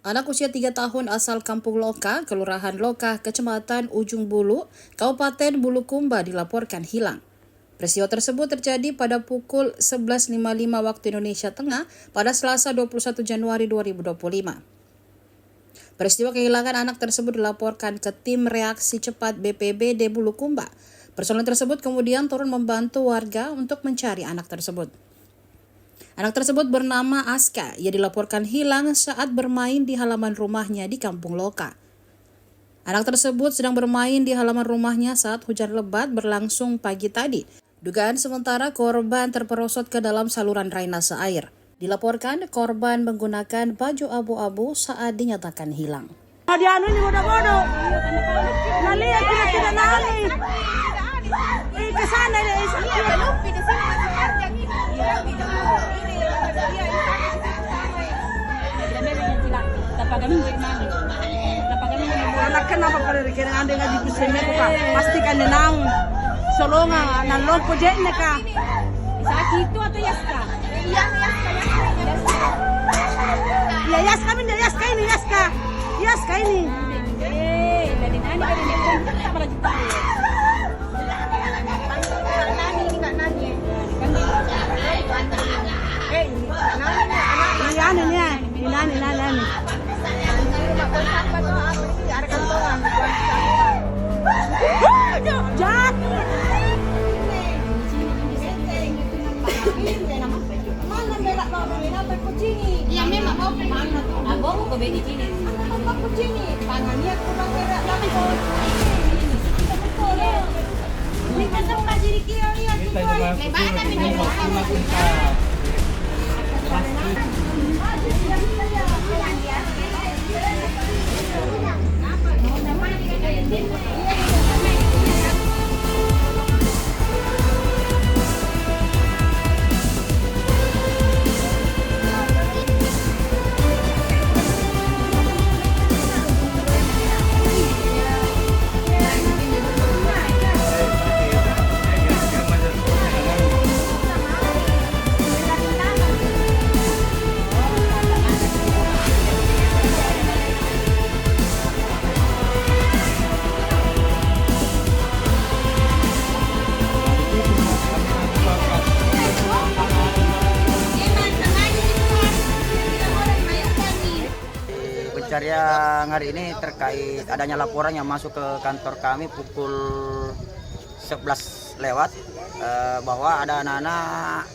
Anak usia 3 tahun asal Kampung Loka, Kelurahan Loka, Kecamatan Ujung Bulu, Kabupaten Bulukumba dilaporkan hilang. Peristiwa tersebut terjadi pada pukul 11.55 waktu Indonesia Tengah pada Selasa 21 Januari 2025. Peristiwa kehilangan anak tersebut dilaporkan ke tim reaksi cepat BPBD Bulukumba. Personel tersebut kemudian turun membantu warga untuk mencari anak tersebut. Anak tersebut bernama Aska. Ia dilaporkan hilang saat bermain di halaman rumahnya di Kampung Loka. Anak tersebut sedang bermain di halaman rumahnya saat hujan lebat berlangsung pagi tadi. Dugaan sementara korban terperosot ke dalam saluran drainase air. Dilaporkan korban menggunakan baju abu-abu saat dinyatakan hilang. Bodoh-bodoh. Nalihat tidak nani. Kesana deh. Anak kenapa pada kira anda ngaji busenya buka pastikan denang solonga nan loko jenne ka sakit itu atau yaska iya yaska min yaska ini dari nani dari nepon kita pada juta nani Jack. Mana berak bawa bina berkucing? Iya memang mau mana tuh? Aku mau ke bini sini. Aku mau kucing. Tangannya kurang berak lagi. Ini kan tempat diri kira ya. Lebaran ini. Pencarian hari ini terkait adanya laporan yang masuk ke kantor kami pukul 11 lewat bahwa ada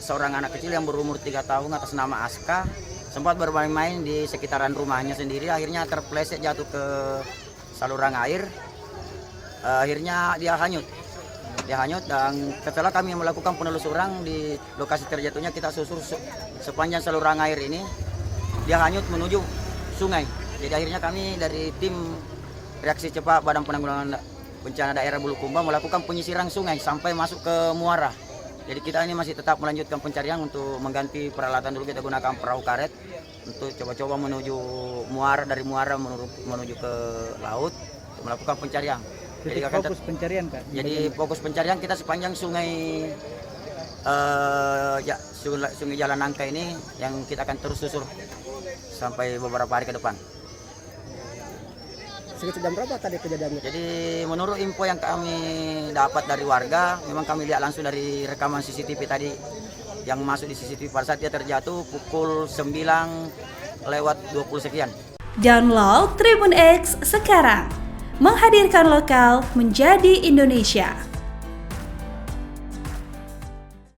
seorang anak kecil yang berumur 3 tahun atas nama Aska sempat bermain-main di sekitaran rumahnya sendiri, akhirnya terpeleset jatuh ke saluran air. Akhirnya dia hanyut dan setelah kami melakukan penelusuran di lokasi terjatuhnya, kita susur sepanjang saluran air ini, dia hanyut menuju sungai. Jadi akhirnya kami dari tim reaksi cepat Badan Penanggulangan Bencana Daerah Bulukumba melakukan penyisiran sungai sampai masuk ke muara. Jadi kita ini masih tetap melanjutkan pencarian untuk mengganti peralatan. Dulu kita gunakan perahu karet untuk coba-coba menuju muara, dari muara menuju ke laut untuk melakukan pencarian. Jadi fokus pencarian kan? Jadi fokus pencarian kita sepanjang sungai sungai Jalan Nangka ini yang kita akan terus susur sampai beberapa hari ke depan. Sekitar jam berapa tadi kejadiannya? Jadi menurut info yang kami dapat dari warga, memang kami lihat langsung dari rekaman CCTV tadi yang masuk di CCTV pada saat dia terjatuh pukul 9:20 sekian. Download Tribun X sekarang, menghadirkan lokal menjadi Indonesia.